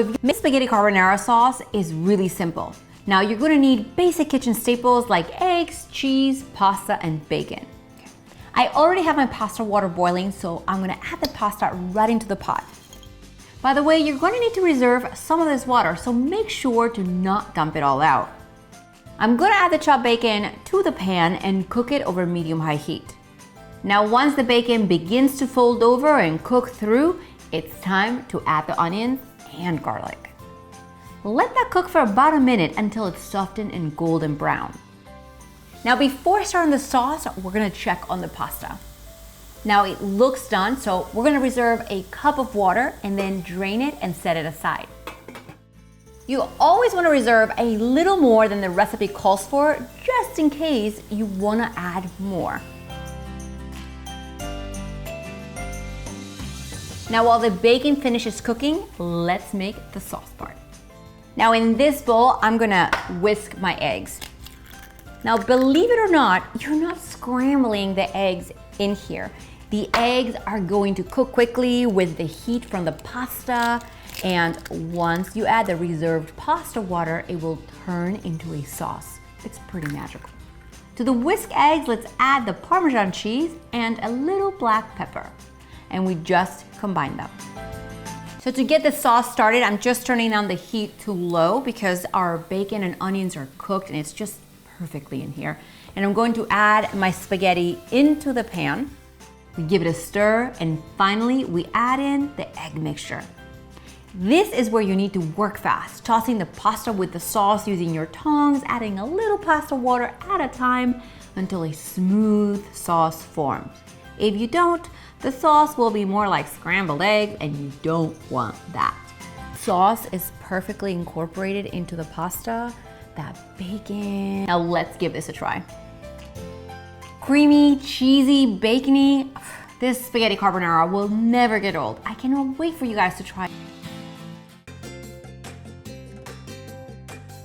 Make spaghetti carbonara sauce is really simple. Now you're gonna need basic kitchen staples like eggs, cheese, pasta, and bacon. I already have my pasta water boiling, so I'm gonna add the pasta right into the pot. By the way, you're gonna need to reserve some of this water, so make sure to not dump it all out. I'm gonna add the chopped bacon to the pan and cook it over medium-high heat. Now once the bacon begins to fold over and cook through, it's time to add the onions and garlic. Let that cook for about a minute until it's softened and golden brown. Now before starting the sauce, we're gonna check on the pasta. Now it looks done, so we're gonna reserve a cup of water and then drain it and set it aside. You always wanna reserve a little more than the recipe calls for, just in case you wanna add more. Now while the bacon finishes cooking, let's make the sauce part. Now in this bowl, I'm gonna whisk my eggs. Now believe it or not, you're not scrambling the eggs in here. The eggs are going to cook quickly with the heat from the pasta, and once you add the reserved pasta water, it will turn into a sauce. It's pretty magical. To the whisked eggs, let's add the Parmesan cheese and a little black pepper. And we just combine them. So to get the sauce started, I'm just turning down the heat to low because our bacon and onions are cooked and it's just perfectly in here. And I'm going to add my spaghetti into the pan. We give it a stir, and finally we add in the egg mixture. This is where you need to work fast, tossing the pasta with the sauce using your tongs, adding a little pasta water at a time until a smooth sauce forms. If you don't, the sauce will be more like scrambled eggs, and you don't want that. Sauce is perfectly incorporated into the pasta, that bacon. Now let's give this a try. Creamy, cheesy, bacony. This spaghetti carbonara will never get old. I cannot wait for you guys to try it.